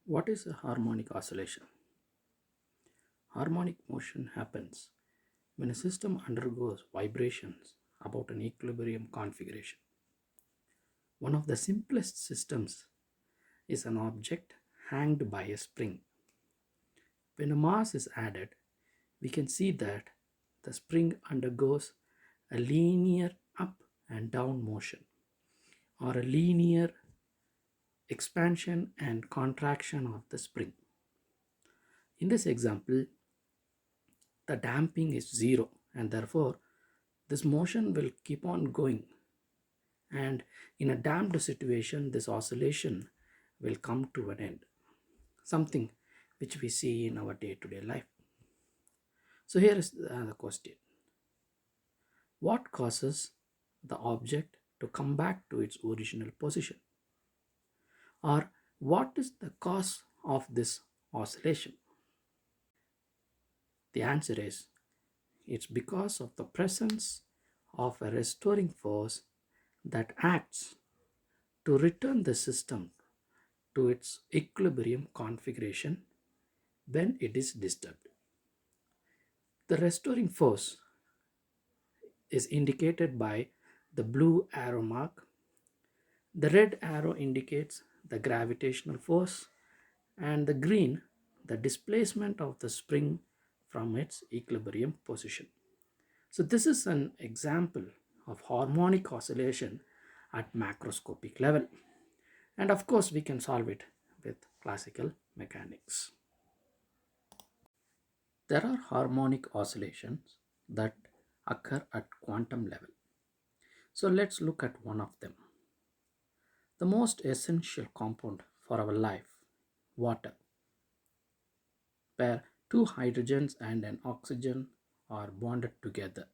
What is a harmonic oscillation? Harmonic motion happens when a system undergoes vibrations about an equilibrium configuration. One of the simplest systems is an object hanged by a spring. When a mass is added, we can see that the spring undergoes a linear up and down motion or a linear expansion and contraction of the spring. In this example, the damping is zero and therefore this motion will keep on going, and in a damped situation this oscillation will come to an end, something which we see in our day-to-day life. So here is the question: what causes the object to come back to its original position, or what is the cause of this oscillation? The answer is it's because of the presence of a restoring force that acts to return the system to its equilibrium configuration when it is disturbed. The restoring force is indicated by the blue arrow mark. The red arrow indicates the gravitational force, and the green the displacement of the spring from its equilibrium position. So this is an example of harmonic oscillation at macroscopic level. And of course, we can solve it with classical mechanics. There are harmonic oscillations that occur at quantum level. So let's look at one of them. The most essential compound for our life, water, where two hydrogens and an oxygen are bonded together.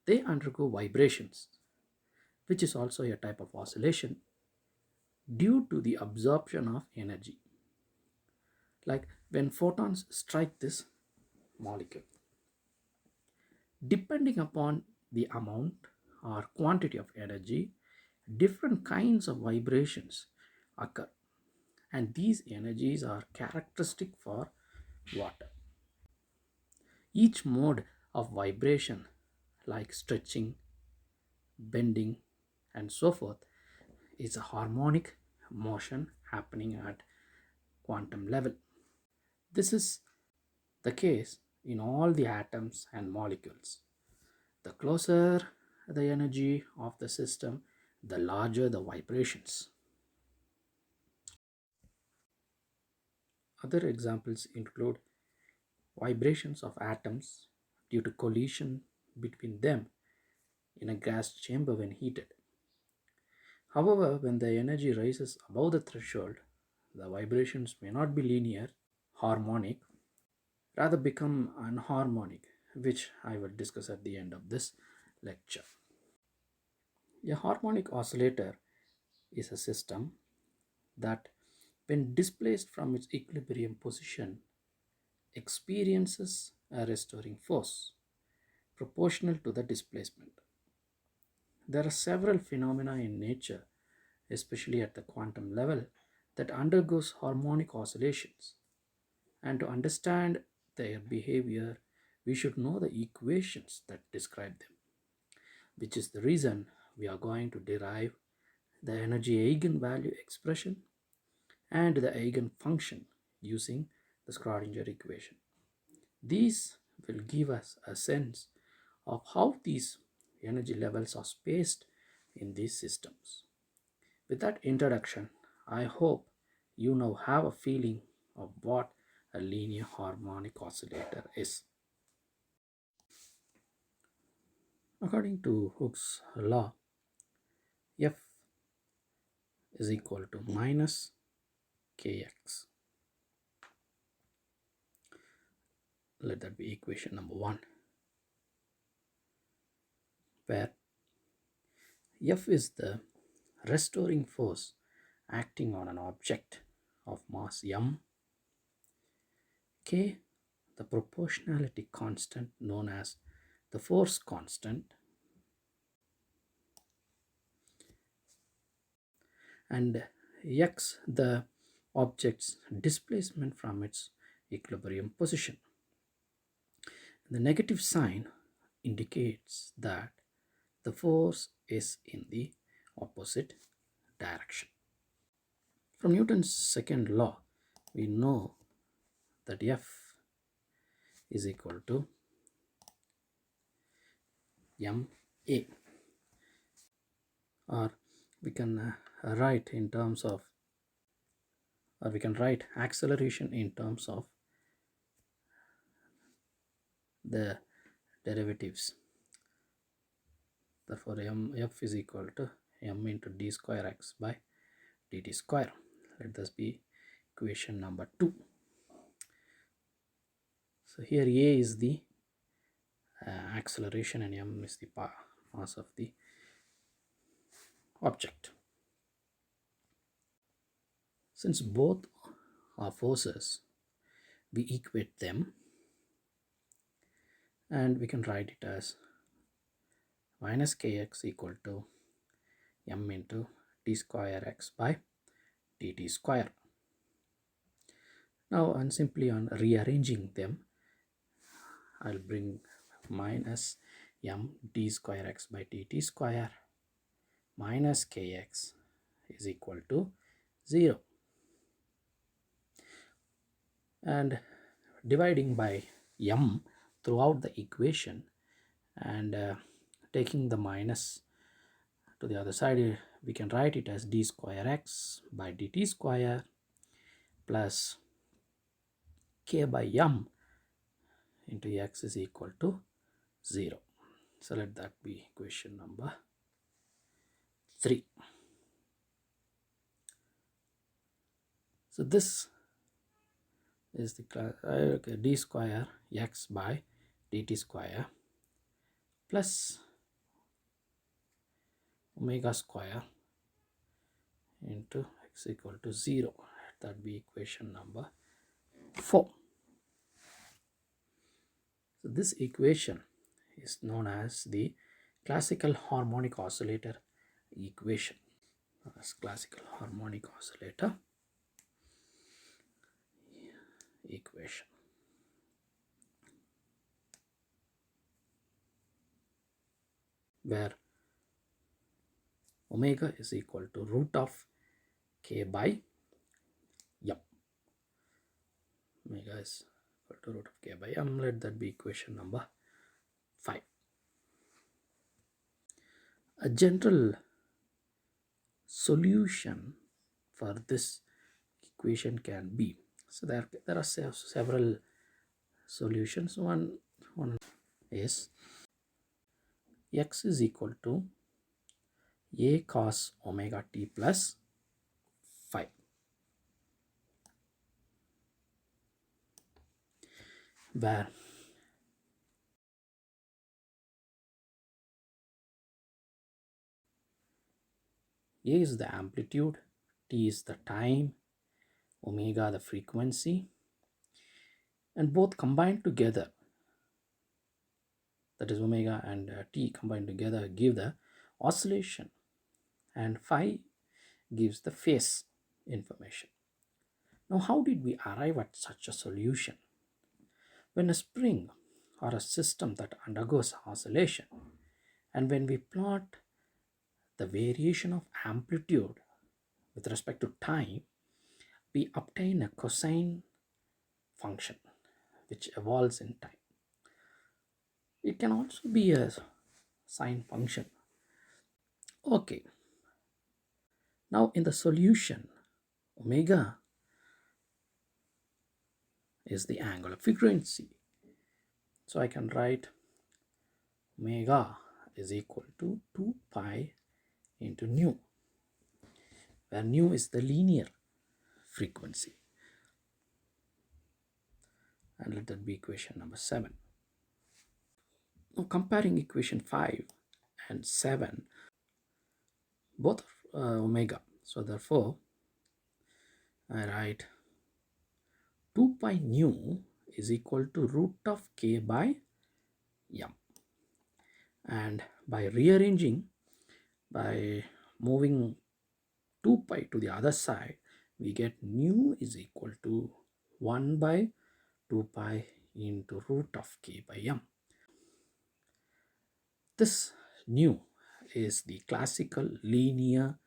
They undergo vibrations, which is also a type of oscillation due to the absorption of energy. Like when photons strike this molecule, depending upon the amount or quantity of energy, different kinds of vibrations occur, and these energies are characteristic for water. Each mode of vibration, like stretching, bending, and so forth, is a harmonic motion happening at quantum level. This is the case in all the atoms and molecules. The closer the energy of the system, the larger the vibrations. Other examples include vibrations of atoms due to collision between them in a gas chamber when heated. However, when the energy rises above the threshold, the vibrations may not be linear, harmonic, rather become anharmonic, which I will discuss at the end of this lecture. A harmonic oscillator is a system that, when displaced from its equilibrium position, experiences a restoring force proportional to the displacement. There are several phenomena in nature, especially at the quantum level, that undergoes harmonic oscillations, and to understand their behavior, we should know the equations that describe them, which is the reason we are going to derive the energy eigenvalue expression and the eigenfunction using the Schrodinger equation. These will give us a sense of how these energy levels are spaced in these systems. With that introduction, I hope you now have a feeling of what a linear harmonic oscillator is. According to Hooke's law, F is equal to minus kx. Let that be equation number 1, where F is the restoring force acting on an object of mass m, k the proportionality constant known as the force constant, and x the object's displacement from its equilibrium position. The negative sign indicates that the force is in the opposite direction. From Newton's second law, we know that F is equal to ma, or we can write in terms of, or we can write acceleration in terms of the derivatives. Therefore F is equal to m into d square x by dt square. Let this be equation number 2. So here a is the acceleration and m is the mass of the object. Since both are forces, we equate them and we can write it as minus kx equal to m into d square x by dt square. Now, and simply on rearranging them, I'll bring minus m d square x by dt square minus kx is equal to 0, and dividing by m throughout the equation and taking the minus to the other side, we can write it as d square x by dt square plus k by m into x is equal to 0. So let that be equation number 3. So this is the d square x by dt square plus omega square into x equal to 0. That be equation number 4. So this equation is known as the classical harmonic oscillator equation. As classical harmonic oscillator equation. Where omega is equal to root of k by m. Omega is equal to root of k by m. Let that be equation number 5. A general solution for this equation can be, so there are several solutions. One is x is equal to a cos omega t plus phi, where a is the amplitude, t is the time, omega the frequency, and both combined together, that is omega and t combined together, give the oscillation, and phi gives the phase information. Now, how did we arrive at such a solution? When a spring or a system that undergoes oscillation, and when we plot the variation of amplitude with respect to time, we obtain a cosine function which evolves in time. It can also be a sine function. Okay. Now in the solution, omega is the angular frequency. So I can write omega is equal to 2 pi into nu, where nu is the linear frequency. And let that be equation number 7. Now comparing equation 5 and 7, both are omega. So therefore, I write 2 pi nu is equal to root of k by m. And by rearranging, by moving 2 pi to the other side, we get nu is equal to 1 by 2 pi into root of k by m. This nu is the classical linear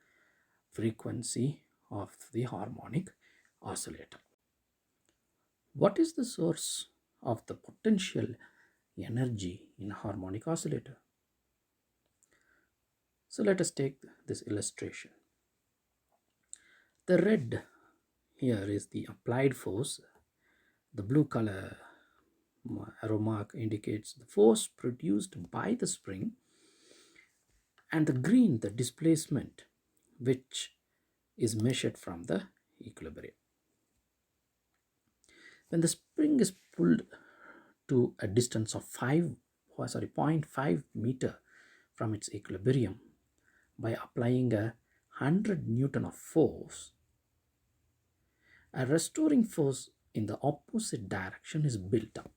frequency of the harmonic oscillator. What is the source of the potential energy in a harmonic oscillator? So let us take this illustration. The red here is the applied force. The blue color arrow mark indicates the force produced by the spring, and the green the displacement, which is measured from the equilibrium. When the spring is pulled to a distance of 0.5 meter from its equilibrium by applying 100 Newton of force, a restoring force in the opposite direction is built up.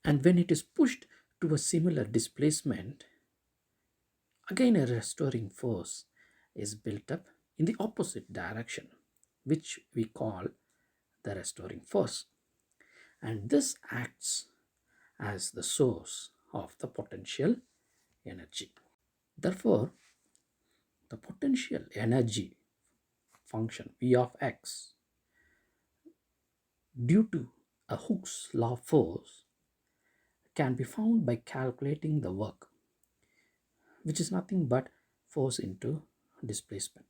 And when it is pushed to a similar displacement, again a restoring force is built up in the opposite direction, which we call the restoring force. And this acts as the source of the potential energy. Therefore, the potential energy function V of x due to a Hooke's law force can be found by calculating the work, which is nothing but force into displacement.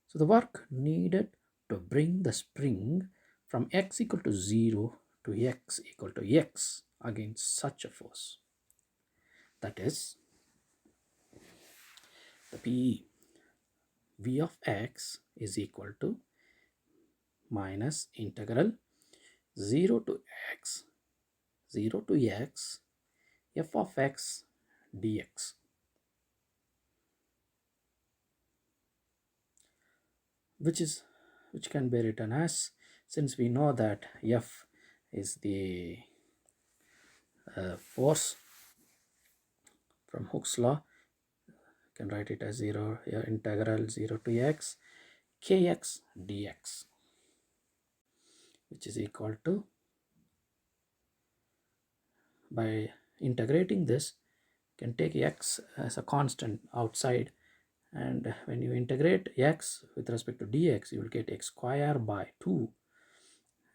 So the work needed to bring the spring from x equal to 0 to x equal to x against such a force, that is the PE V of x is equal to minus integral 0 to x f of x dx, which can be written as, since we know that f is the force from Hooke's law, you can write it as integral 0 to x kx dx, which is equal to, by integrating this, you can take x as a constant outside, and when you integrate x with respect to dx, you will get x square by 2,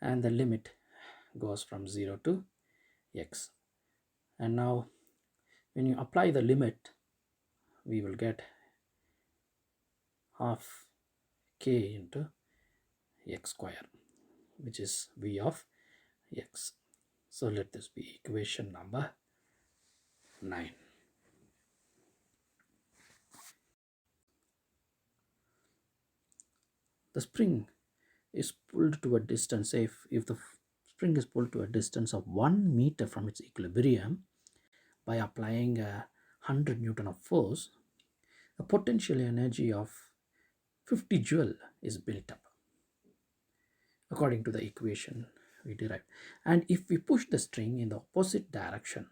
and the limit goes from 0 to x. And now when you apply the limit, we will get half k into x square, which is V of x. So let this be equation number 9. The spring is pulled to a distance, if the spring is pulled to a distance of 1 meter from its equilibrium by applying 100 Newton of force, a potential energy of 50 joule is built up according to the equation we derived. And if we push the string in the opposite direction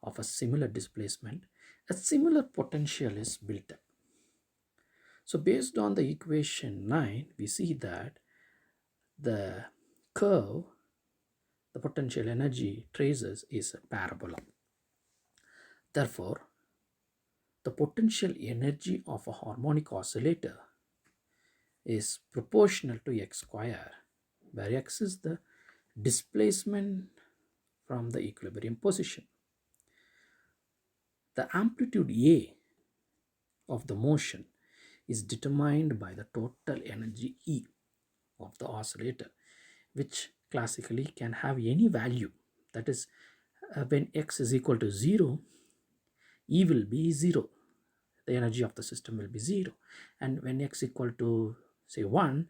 of a similar displacement, a similar potential is built up. So based on the equation 9, we see that the curve, the potential energy traces, is a parabola. Therefore, the potential energy of a harmonic oscillator is proportional to x square, where x is the displacement from the equilibrium position. The amplitude A of the motion is determined by the total energy E of the oscillator, which classically can have any value. That is, when x is equal to 0, E will be 0. The energy of the system will be 0. And when x equal to, say, 1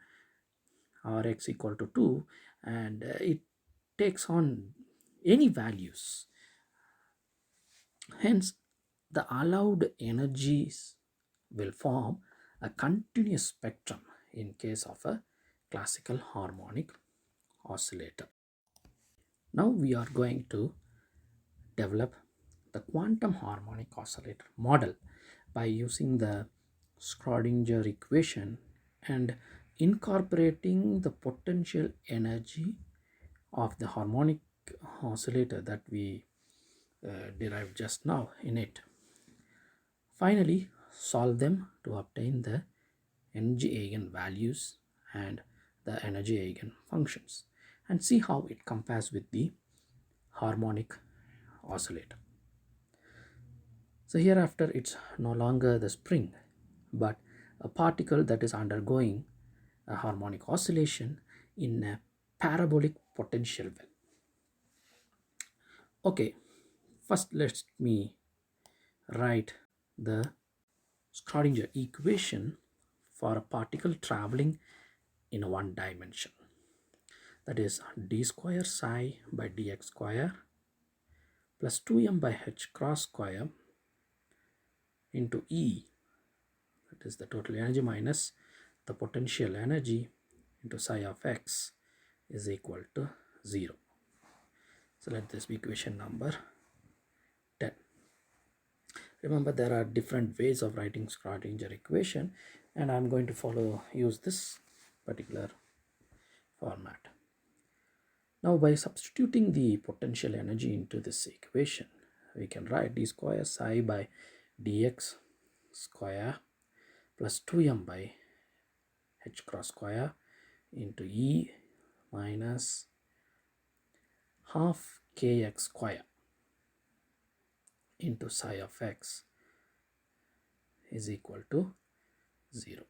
or x equal to 2, and it takes on any values. Hence, the allowed energies will form a continuous spectrum in case of a classical harmonic oscillator. Now we are going to develop the quantum harmonic oscillator model by using the Schrodinger equation and incorporating the potential energy of the harmonic oscillator that we derived just now in it. Finally, solve them to obtain the energy eigenvalues and the energy eigenfunctions and see how it compares with the harmonic oscillator. So hereafter it's no longer the spring but a particle that is undergoing a harmonic oscillation in a parabolic potential well. Okay, first let me write the Schrodinger equation for a particle traveling in one dimension. That is d square psi by dx square plus 2m by h cross square into E, that is the total energy minus the potential energy into psi of x is equal to 0. So let this be equation number 10. Remember, there are different ways of writing Schrodinger equation and I'm going to use this particular format. Now by substituting the potential energy into this equation, we can write d square psi by dx square plus 2m by h cross square into E minus half kx square into psi of x is equal to 0.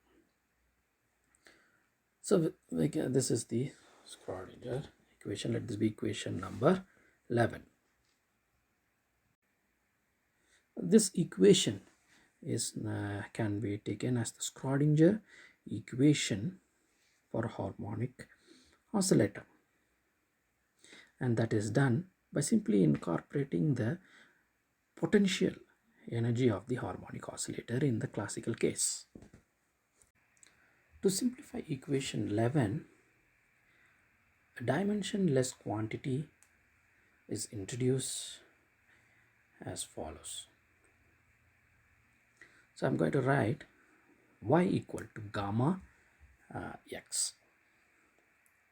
So this is the Schrodinger equation. Let this be equation number 11. This equation is can be taken as the Schrodinger equation for harmonic oscillator, and that is done by simply incorporating the potential energy of the harmonic oscillator in the classical case. To simplify equation 11, a dimensionless quantity is introduced as follows. So I'm going to write y equal to gamma x,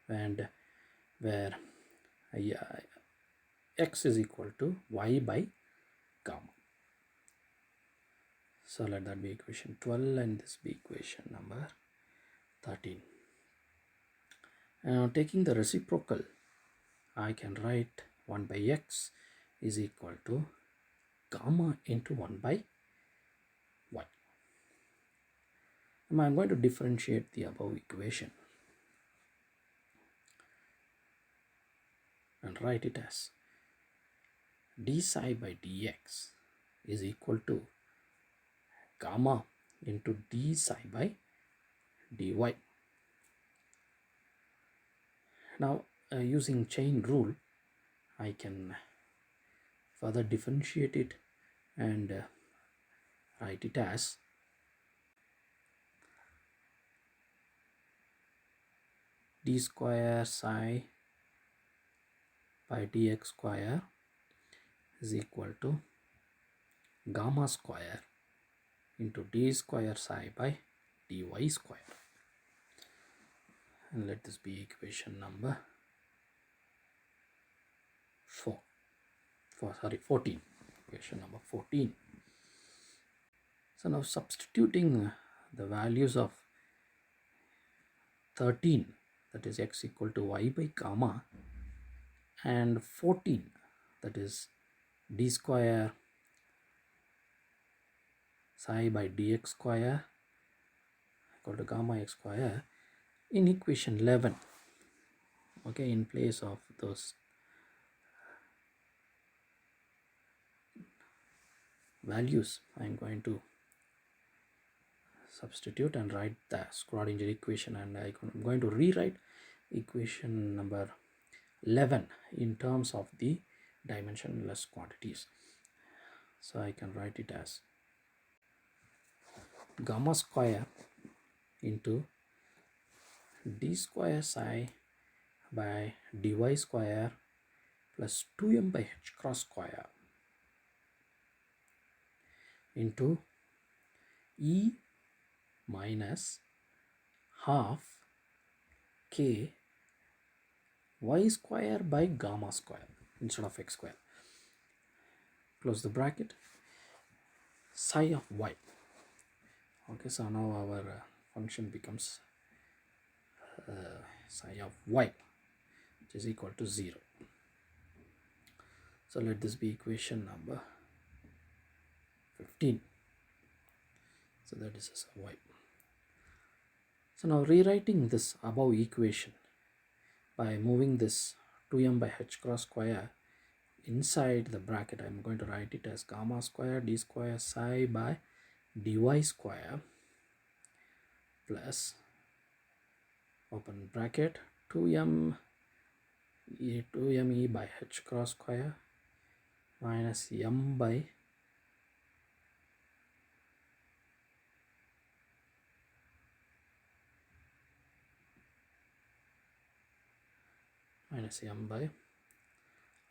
and where x is equal to y by gamma. So let that be equation 12 and this be equation number 13. Now taking the reciprocal, I can write 1 by x is equal to gamma into 1 by y. Now I'm going to differentiate the above equation and write it as d psi by dx is equal to gamma into d psi by dy. Now using chain rule, I can further differentiate it and write it as d square psi by dx square is equal to gamma square into d square psi by dy square. And let this be equation number 14. Equation number 14. So now substituting the values of 13, that is x equal to y by gamma, and 14, that is d square psi by dx square equal to gamma x square in equation 11. Okay, in place of those values, I'm going to substitute and write the Schrodinger equation, and I'm going to rewrite equation number 11 in terms of the dimensionless quantities. So I can write it as gamma square into d square psi by dy square plus 2m by h cross square into E minus half k y square by gamma square instead of x square. Close the bracket. Psi of y. Okay, so now our function becomes psi of y, which is equal to 0. So let this be equation number 15. So that is psi of y. So now rewriting this above equation by moving this 2m by h cross square inside the bracket, I'm going to write it as gamma square d square psi by dy square plus open bracket 2m e by h cross square minus m by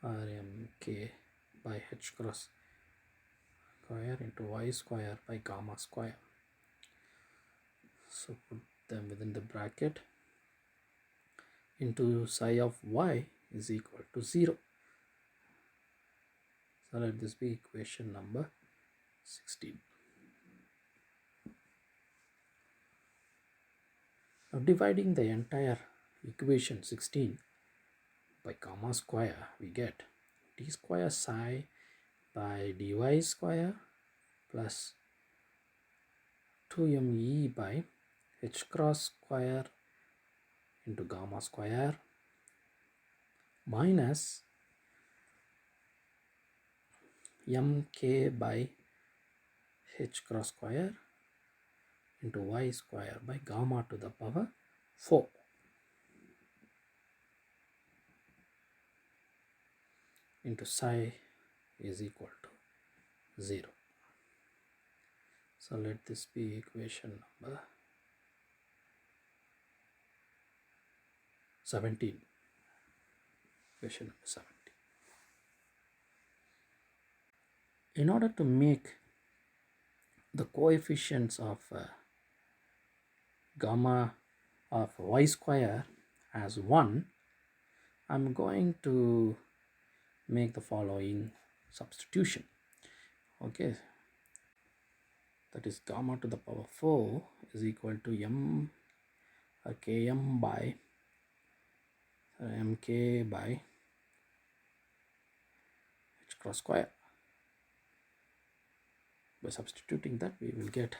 rmk by h cross square into y square by gamma square. So put them within the bracket into psi of y is equal to 0. So let this be equation number 16. Now dividing the entire equation 16 by gamma square, we get d square psi by dy square plus 2me by h cross square into gamma square minus mk by h cross square into y square by gamma to the power 4 into psi is equal to 0. So let this be equation number 17. Equation number 17. In order to make the coefficients of gamma of y square as 1, I'm going to make the following substitution. Okay, that is gamma to the power 4 is equal to m km by mk by h cross square. By substituting that, we will get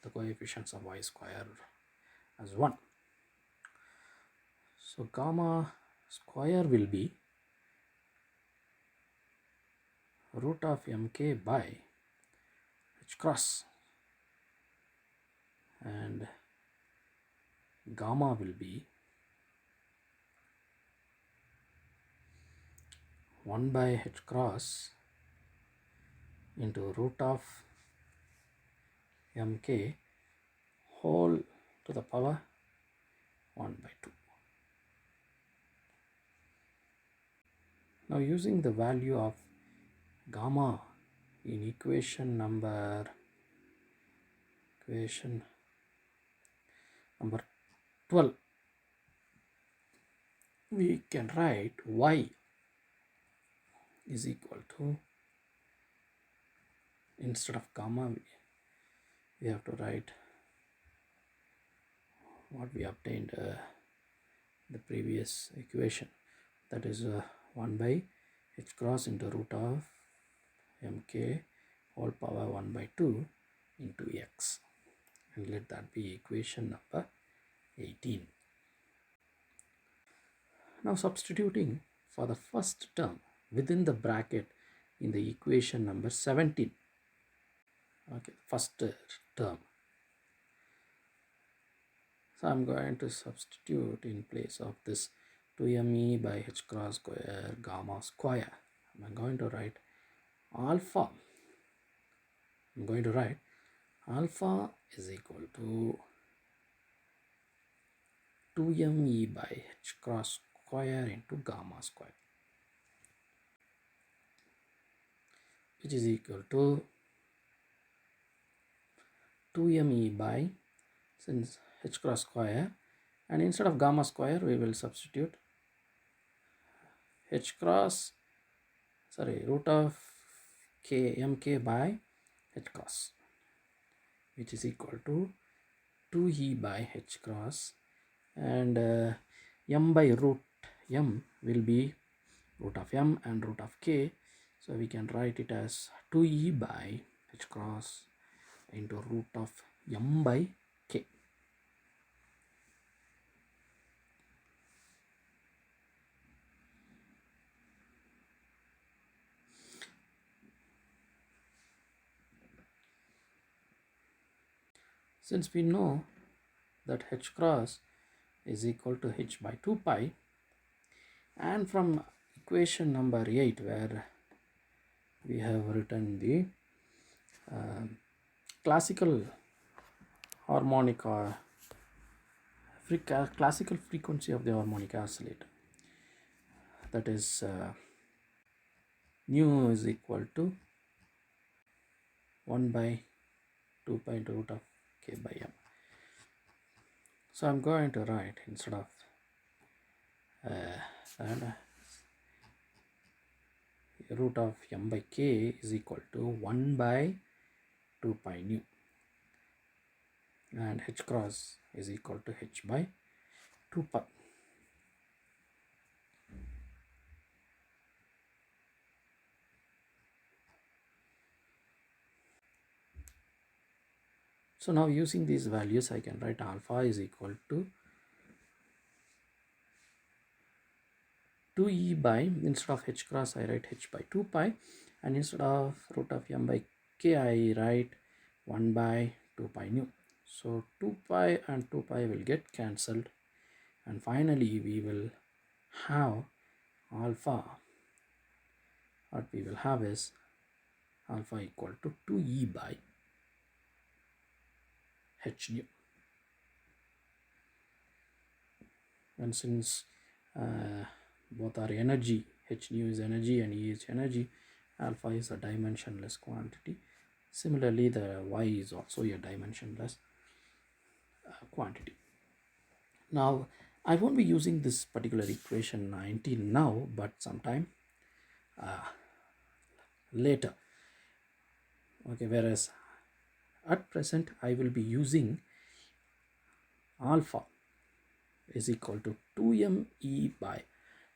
the coefficients of y square as 1. So gamma square will be root of mk by h cross, and gamma will be 1 by h cross into root of mk whole to the power 1 by 2. Now using the value of gamma in equation number 12, we can write y is equal to, instead of gamma we have to write what we obtained the previous equation, that is 1 by h cross into root of mk whole power 1 by 2 into x, and let that be equation number 18. Now substituting for the first term within the bracket in the equation number 17. Okay, first term. So I'm going to substitute in place of this 2me by h cross square gamma square. I'm going to write alpha. I'm going to write alpha is equal to 2me by h cross square into gamma square, which is equal to 2me by, since h cross square, and instead of gamma square we will substitute root of k mk by h cross, which is equal to 2e by h cross, and m by root m will be root of m and root of k, so we can write it as 2e by h cross into root of m by k. Since we know that h cross is equal to h by 2 pi, and from equation number 8 where we have written the classical harmonic or classical frequency of the harmonic oscillator, that is nu is equal to 1 by 2 pi into root of k by m. So I'm going to write, instead of root of m by k is equal to 1 by 2 pi nu, and h cross is equal to h by 2 pi. So now using these values I can write alpha is equal to 2e by, instead of h cross I write h by 2 pi, and instead of root of m by k I write 1 by 2 pi nu. So 2 pi and 2 pi will get cancelled, and finally we will have alpha. What we will have is alpha equal to 2e by h nu. And since both are energy, h nu is energy and E is energy, alpha is a dimensionless quantity. Similarly, the y is also a dimensionless quantity. Now I won't be using this particular equation 19 now, but sometime later. Okay, whereas at present I will be using alpha is equal to 2me by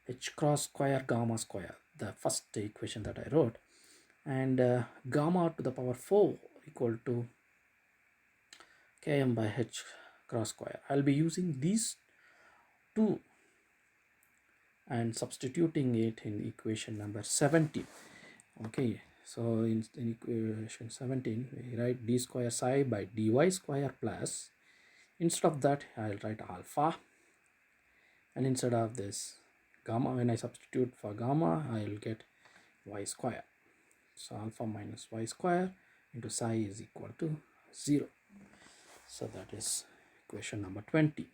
h cross square gamma square, the first equation that I wrote, and gamma to the power 4 equal to km by h cross square. I'll be using these two and substituting it in equation number 17. Okay, so in equation 17 we write d square psi by dy square plus, instead of that I'll write alpha, and instead of this gamma, when I substitute for gamma I'll get y square. So alpha minus y square into psi is equal to 0. So that is equation number 20.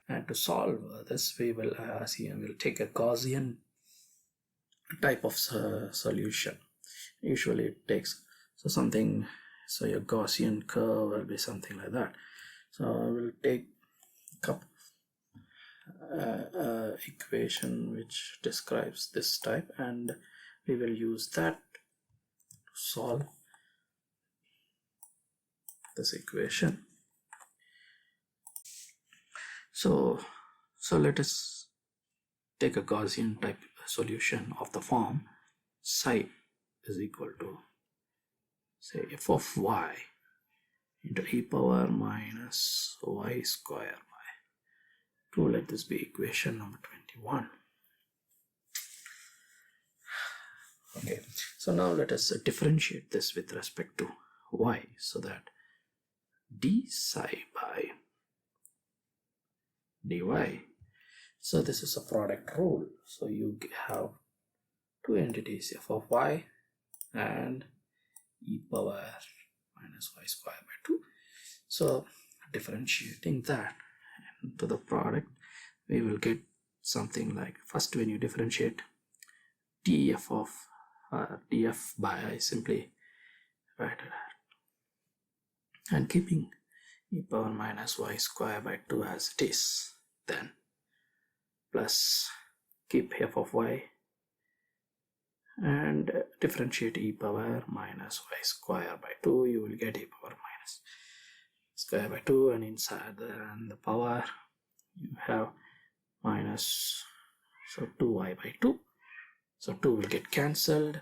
And to solve this, we will we'll take a Gaussian type of solution. Usually it takes your Gaussian curve will be something like that. So I will take equation which describes this type, and we will use that to solve this equation. So let us take a Gaussian type solution of the form psi is equal to, say, f of y into e power minus y square by 2. Let this be equation number 21. Okay, so now let us differentiate this with respect to y, so that d psi by dy. So this is a product rule. So you have two entities, f of y and e power minus y square by 2. So differentiating that to the product, we will get something like, first when you differentiate df of df by, I simply write it, and keeping e power minus y square by 2 as it is, then plus keep f of y and differentiate e power minus y square by 2, you will get e power minus square by 2, and inside the power you have minus, so 2y by 2, so 2 will get cancelled,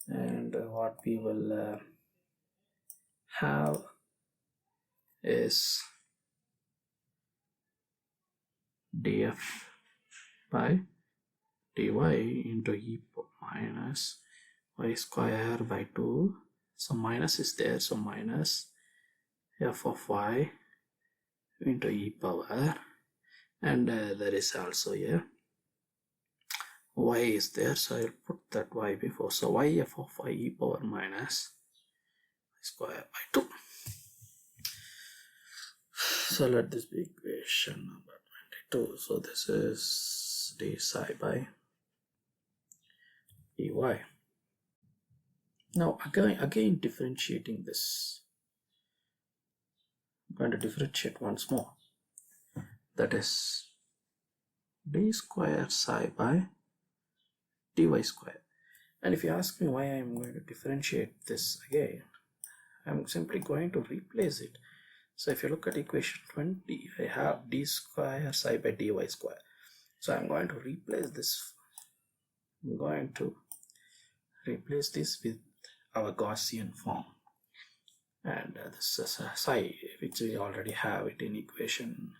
and what we will have is df by dy into e minus y square by 2, so minus is there, so minus f of y into e power, and there is also a y is there, so I'll put that y before, so y f of y e power minus square by 2. So let this be equation number 22. So this is d psi by dy. Now again differentiating this, I'm going to differentiate once more, that is d square psi by dy square. And if you ask me why I'm going to differentiate this again, I'm simply going to replace it. So if you look at equation 20, I have d square psi by dy square. So I'm going to replace this. I'm going to replace this with our Gaussian form. And this is psi, which we already have it in equation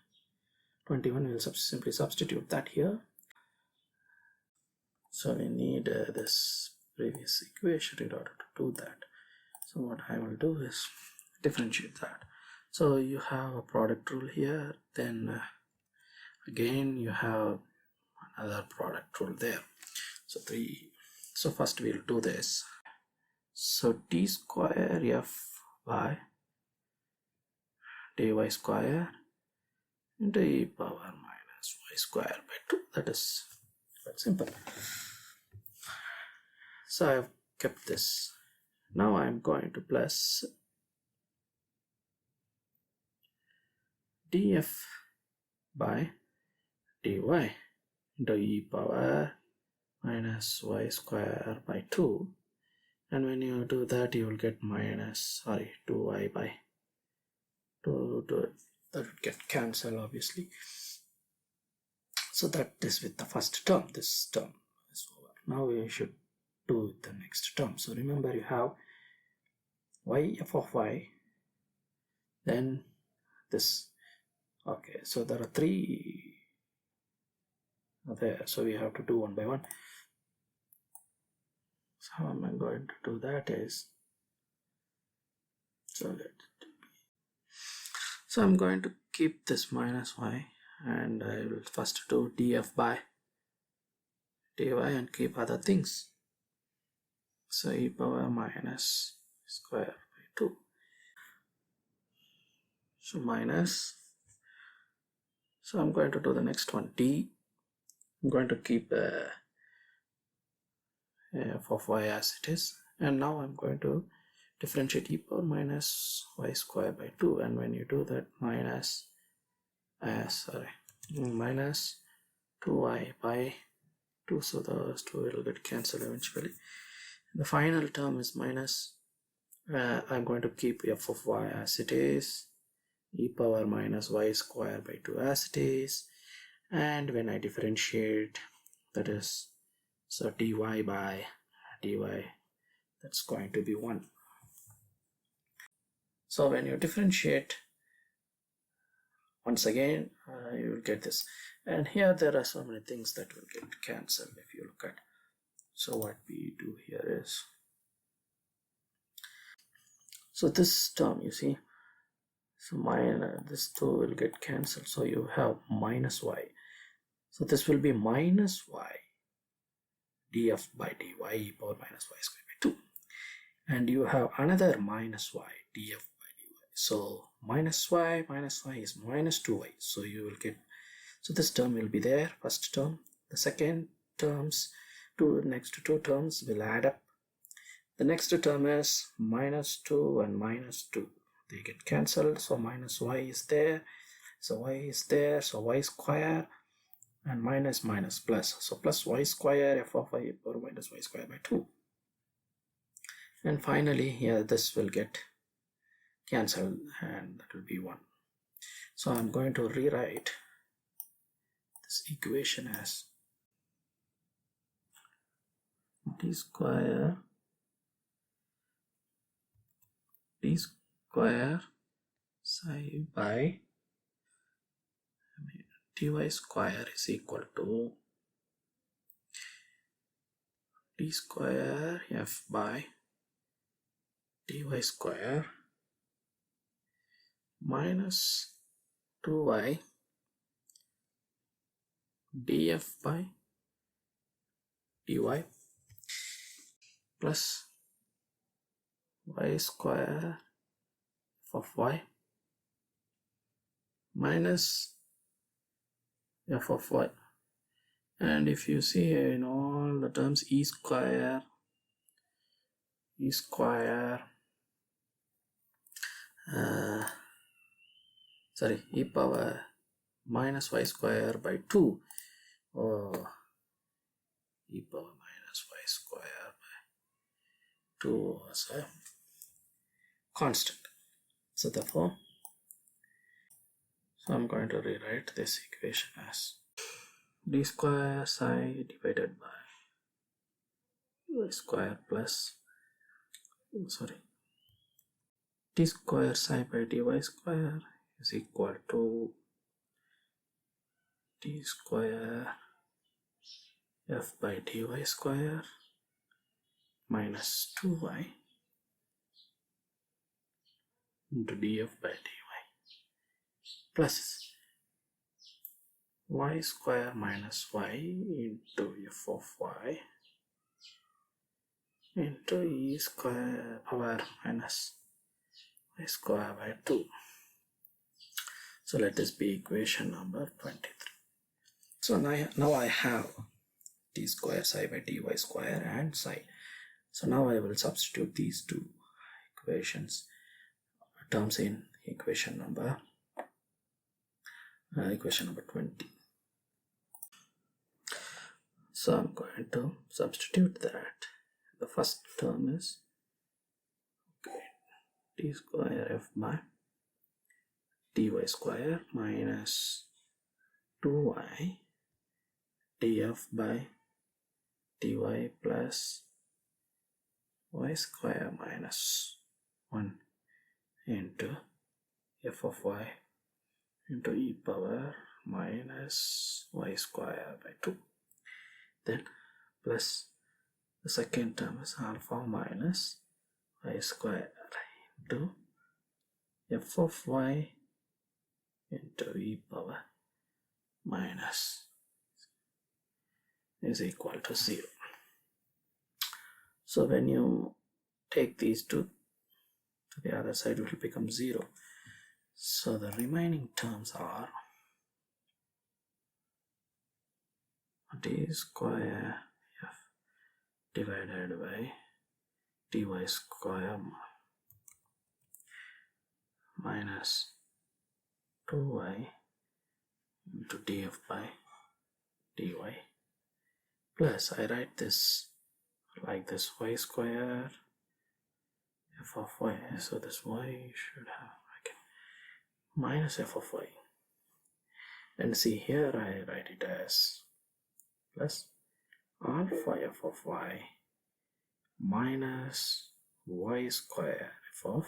21. We'll simply substitute that here. So we need this previous equation in order to do that. So what I will do is differentiate that. So you have a product rule here, then again you have another product rule there. So so first we'll do this. So d square f by dy square into e power minus y square by 2. That is quite simple. So I've kept this. Now I'm going to plus df by dy into e power minus y square by 2, and when you do that you will get 2y by 2, that would get cancelled obviously. So that is with the first term. This term is over. Now we should do the next term. So remember, you have y f of y, then this. Okay, so there are 3 there, so we have to do one by one. So how am I going to do that is, so I'm going to keep this minus y, and I will first do df by dy and keep other things. So e power minus square by 2. So minus, so I'm going to do the next one, d. I'm going to keep f of y as it is, and now I'm going to differentiate e power minus y square by 2, and when you do that, minus 2y by 2, so those 2 will get cancelled eventually. The final term is minus, I'm going to keep f of y as it is, e power minus y square by 2 as it is, and when I differentiate, that is, so dy by dy, that's going to be 1. So when you differentiate, once again you will get this, and here there are so many things that will get cancelled if you look at. So what we do here is, so this term, you see, so this 2 will get cancelled, so you have minus y, so this will be minus y df by dy e power minus y square by 2, and you have another minus y df by dy, so minus y is minus 2y, so you will get, so this term will be there, first term. The second terms, next 2 terms will add up. The next term is minus 2 and minus 2, they get cancelled, so minus y is there, so y is there, so y square, and minus minus plus, so plus y square f of y power minus y square by 2. And finally here this will get cancelled and that will be 1. So I'm going to rewrite this equation as d square psi by dy square is equal to d square f by dy square minus 2y df by dy plus y square f of y minus f of y. And if you see in all the terms e square e power minus y square by 2, or e power minus y square by 2 was a constant. So therefore, I'm going to rewrite this equation as d square psi divided by y square plus d square psi by dy square is equal to d square f by dy square minus 2y into df by dy plus y square minus y into f of y into e square power minus y square by 2. So let this be equation number 23. So now I have d square psi by dy square and psi. So now I will substitute these two terms in equation number 20. So I'm going to substitute that. The first term is d square f by dy square minus 2y df by dy plus y square minus 1 into f of y into e power minus y square by 2. Then plus the second term is alpha minus y square into f of y into e power minus is equal to 0. So when you take these two to the other side, it will become 0. So the remaining terms are d square f divided by dy square minus 2y into df by dy plus, I write this like this, y square f of y, so this y should have minus f of y, and see here I write it as plus alpha f of y minus y square f of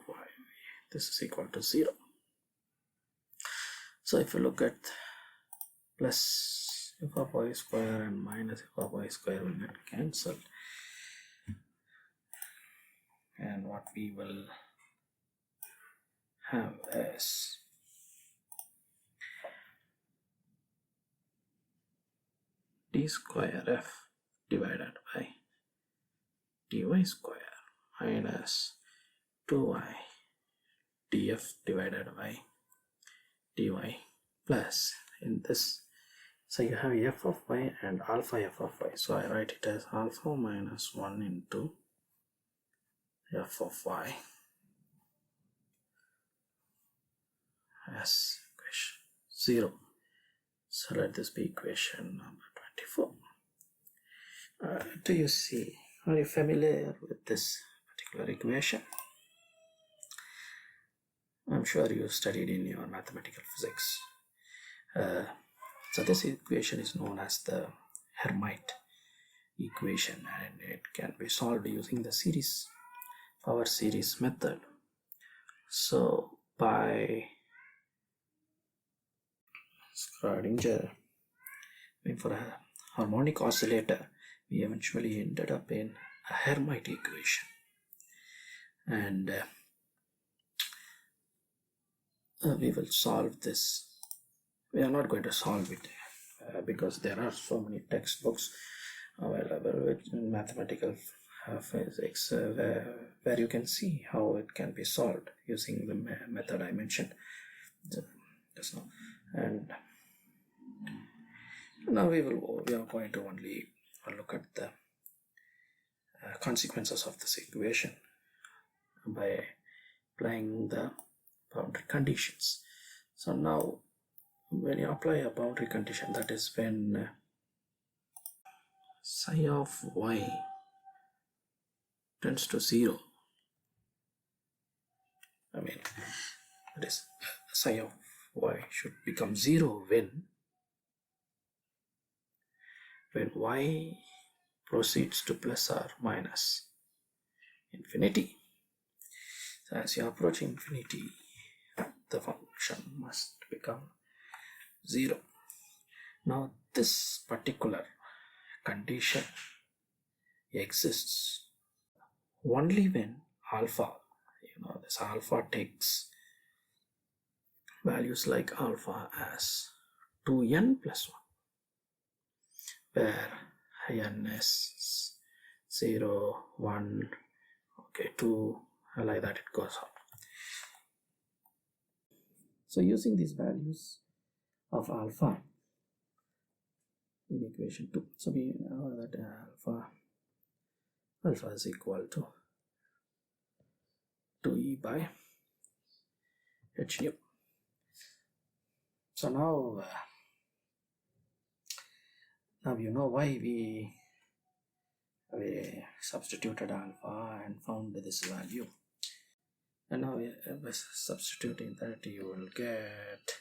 y. This is equal to 0. So if you look at plus f of y square and minus f of y square will get cancelled, and what we will have as d square f divided by dy square minus 2y df divided by dy plus, in this, so you have f of y and alpha f of y, so I write it as alpha minus 1 into f of y as equation 0. So let this be equation number 24. Do you see, are you familiar with this particular equation? I'm sure you studied in your mathematical physics. So this equation is known as the Harmonic equation, and it can be solved using the power series method. So by schrodinger, for a harmonic oscillator, we eventually ended up in a Harmonic equation, and we will solve this. We are not going to solve it because there are so many textbooks available in mathematical physics where you can see how it can be solved using the method I mentioned just now. And now we are going to only look at the consequences of this equation by applying the boundary conditions. So now when you apply a boundary condition, that is when psi of y tends to 0. I mean, that is, psi of y should become 0 when y proceeds to plus or minus infinity. So as you approach infinity, the function must become 0. Now this particular condition exists only when alpha, this alpha takes values like alpha as 2n plus 1, where n is 0, 1, okay, 2, like that it goes on. So using these values of alpha in equation 2, so we know that alpha is equal to 2e by h nu. So now you know why we substituted alpha and found this value. And now by substituting that, you will get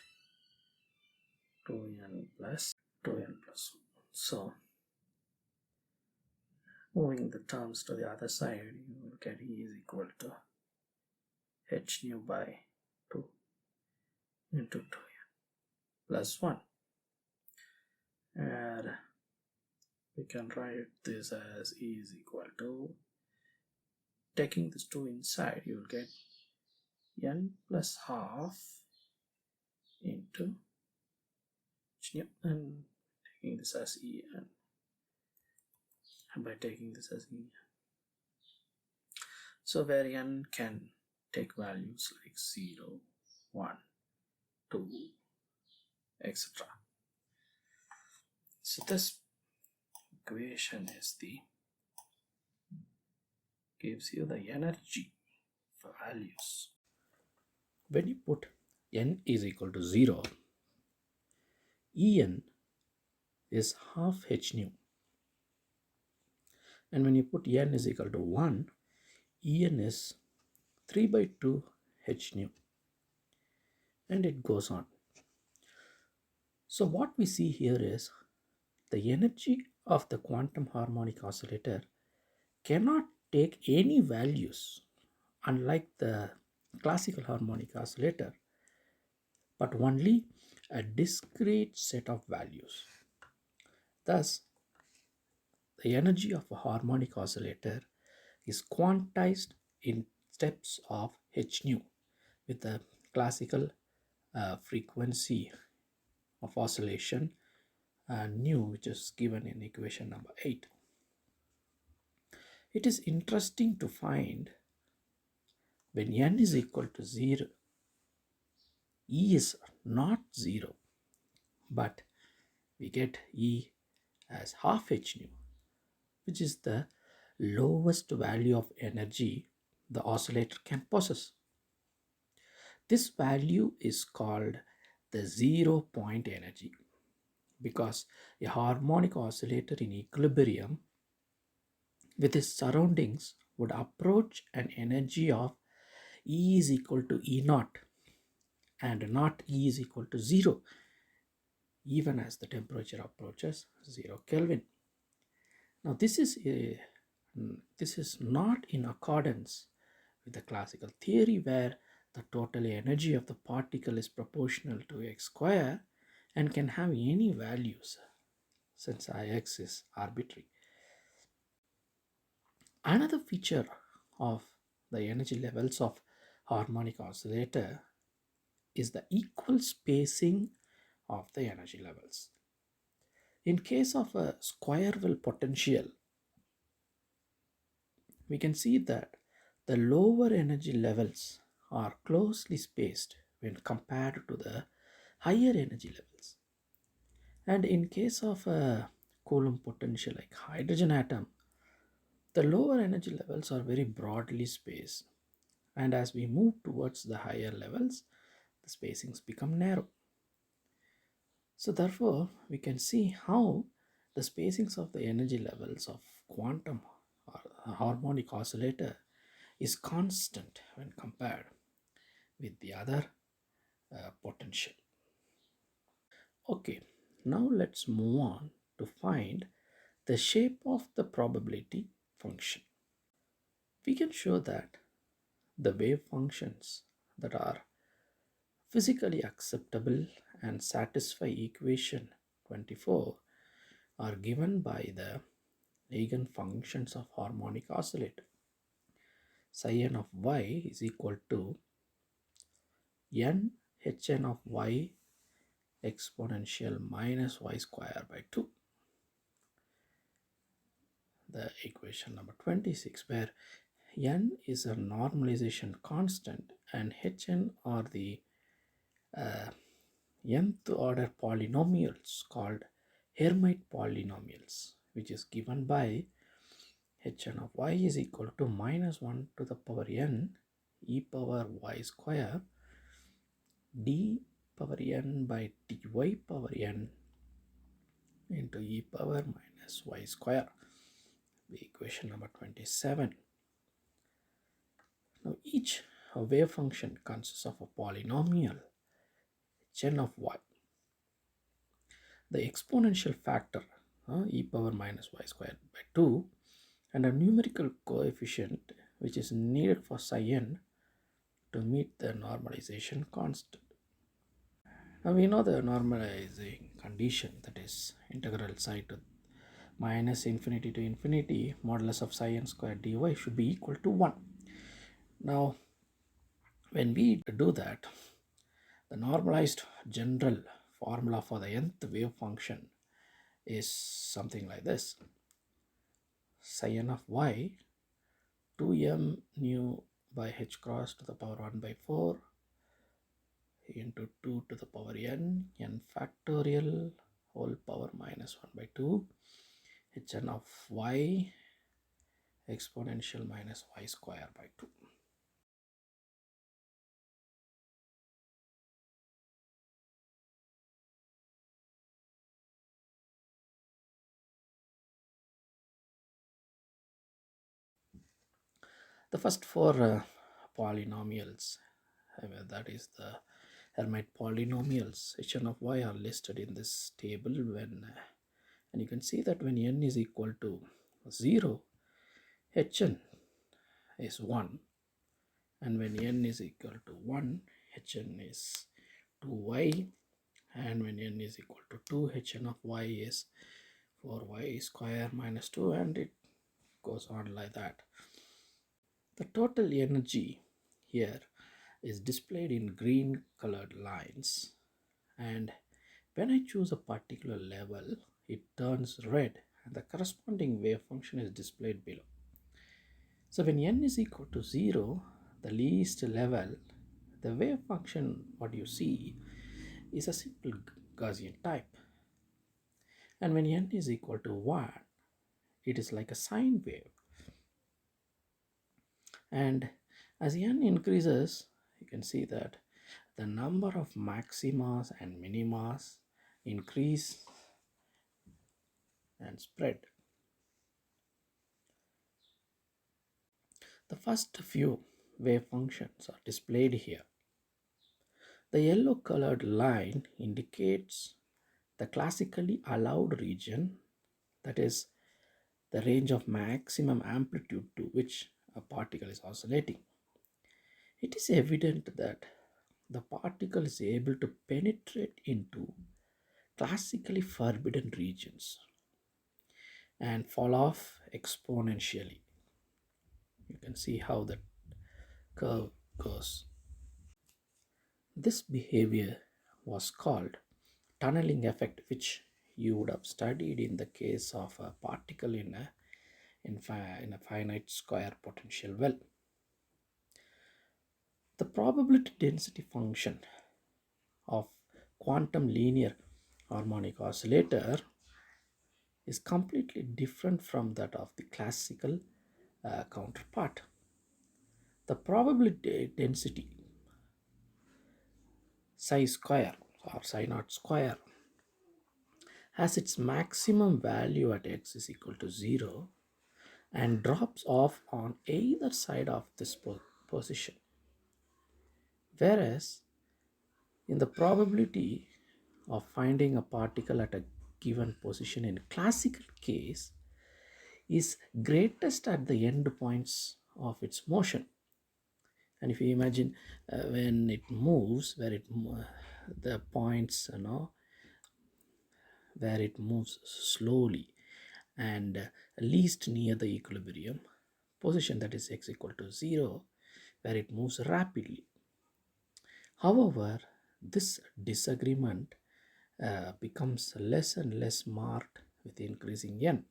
2n plus 1. So moving the terms to the other side, you will get e is equal to h nu by 2 into 2n plus 1. And we can write this as e is equal to, taking this 2 inside, you will get n plus half into h nu, and taking this as e, and by taking this as e, so where n can take values like 0, 1, 2, etc. So this equation gives you the energy values. When you put n is equal to 0, En is half h nu, and when you put n is equal to 1, En is 3 by 2 h nu, and it goes on. So what we see here is the energy of the quantum harmonic oscillator cannot take any values, unlike the classical harmonic oscillator, but only a discrete set of values. Thus, the energy of a harmonic oscillator is quantized in steps of h nu, with the classical frequency of oscillation nu, which is given in equation number 8. It is interesting to find when n is equal to 0, E is not 0, but we get E as half h nu, which is the lowest value of energy the oscillator can possess. This value is called the 0 point energy because a harmonic oscillator in equilibrium with its surroundings would approach an energy of E is equal to E naught and not E is equal to 0 even as the temperature approaches 0 Kelvin. Now this is not in accordance with the classical theory where the total energy of the particle is proportional to x square and can have any values since Ix is arbitrary. Another feature of the energy levels of harmonic oscillator is the equal spacing of the energy levels. In case of a square well potential, we can see that the lower energy levels are closely spaced when compared to the higher energy levels. And in case of a Coulomb potential like hydrogen atom, the lower energy levels are very broadly spaced. And as we move towards the higher levels, the spacings become narrow. So therefore, we can see how the spacings of the energy levels of quantum or harmonic oscillator is constant when compared with the other potential. Okay, now let's move on to find the shape of the probability function. We can show that the wave functions that are physically acceptable and satisfy equation 24 are given by the eigenfunctions of harmonic oscillator. Psi n of y is equal to n hn of y exponential minus y square by 2. The equation number 26 where n is a normalization constant and hn are the nth order polynomials called Hermite polynomials, which is given by hn of y is equal to minus 1 to the power n e power y square d power n by dy power n into e power minus y square. The equation number 27. Now each wave function consists of a polynomial hn of y. The exponential factor e power minus y squared by 2 and a numerical coefficient which is needed for psi n to meet the normalization constant. Now we know the normalizing condition, that is integral psi to minus infinity to infinity modulus of psi n squared dy should be equal to 1. Now when we do that, the normalized general formula for the nth wave function is something like this: psi n of y 2m nu by h cross to the power 1 by 4 into 2 to the power n factorial whole power minus 1 by 2 hn of y exponential minus y square by 2. The first four polynomials, that is the Hermite polynomials hn of y, are listed in this table when and you can see that when n is equal to 0, hn is 1, and when n is equal to 1, hn is 2y, and when n is equal to 2, hn of y is 4y square minus 2, and it goes on like that. The total energy here is displayed in green colored lines, and when I choose a particular level, it turns red and the corresponding wave function is displayed below. So when n is equal to 0, the least level, the wave function what you see is a simple Gaussian type. And when n is equal to 1, it is like a sine wave. And As n increases, you can see that the number of maximas and minimas increase and spread. The first few wave functions are displayed here. The yellow colored line indicates the classically allowed region, that is, the range of maximum amplitude to which a particle is oscillating. It is evident that the particle is able to penetrate into classically forbidden regions and fall off exponentially. You can see how the curve goes. This behavior was called tunneling effect, which you would have studied in the case of a particle in a finite square potential well. The probability density function of quantum linear harmonic oscillator is completely different from that of the classical counterpart. The probability density psi square or psi naught square has its maximum value at x is equal to 0 and drops off on either side of this position. Whereas in the probability of finding a particle at a given position in classical case is greatest at the end points of its motion. And if you imagine when it moves, the points, where it moves slowly and least near the equilibrium position, that is x equal to 0, where it moves rapidly. However, this disagreement becomes less and less marked with increasing n,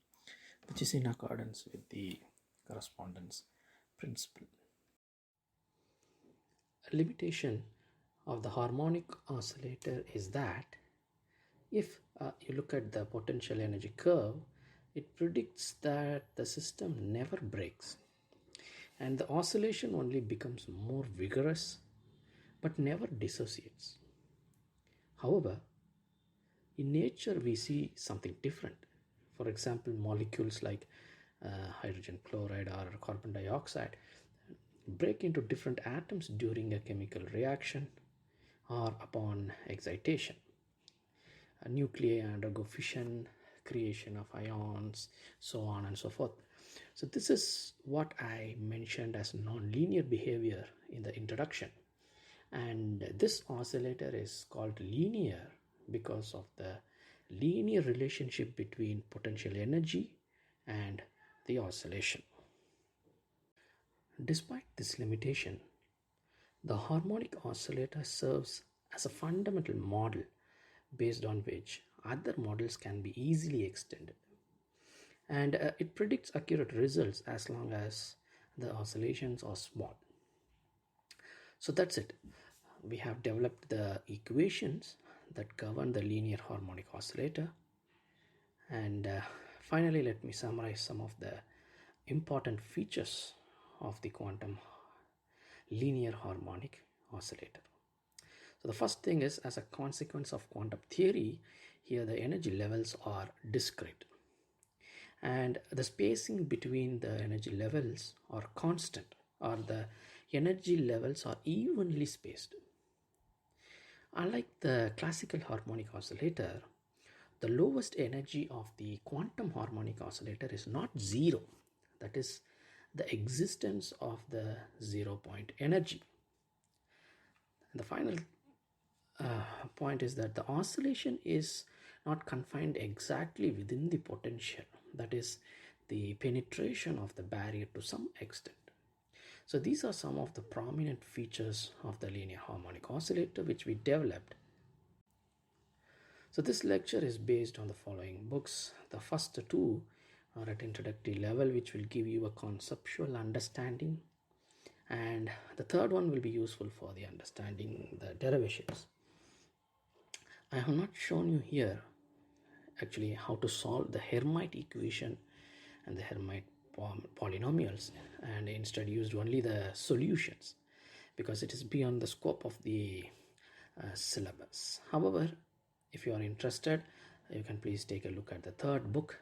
which is in accordance with the correspondence principle. A limitation of the harmonic oscillator is that if you look at the potential energy curve, it predicts that the system never breaks and the oscillation only becomes more vigorous but never dissociates. However, in nature we see something different. For example, molecules like hydrogen chloride or carbon dioxide break into different atoms during a chemical reaction or upon excitation. Nuclei undergo fission, creation of ions, so on and so forth. So this is what I mentioned as nonlinear behavior in the introduction. And this oscillator is called linear because of the linear relationship between potential energy and the oscillation. Despite this limitation, the harmonic oscillator serves as a fundamental model based on which other models can be easily extended. And it predicts accurate results as long as the oscillations are small. So that's it. We have developed the equations that govern the linear harmonic oscillator. And finally, let me summarize some of the important features of the quantum linear harmonic oscillator. So the first thing is, as a consequence of quantum theory, here the energy levels are discrete and the spacing between the energy levels are constant, or the energy levels are evenly spaced. Unlike the classical harmonic oscillator, the lowest energy of the quantum harmonic oscillator is not zero, that is the existence of the 0-point energy. And the final point is that the oscillation is not confined exactly within the potential, that is the penetration of the barrier to some extent. So these are some of the prominent features of the linear harmonic oscillator which we developed. So this lecture is based on the following books. The first two are at introductory level, which will give you a conceptual understanding, and the third one will be useful for the understanding the derivations. I have not shown you here actually how to solve the Hermite equation and the Hermite polynomials and instead used only the solutions because it is beyond the scope of the syllabus. However, if you are interested, you can please take a look at the third book,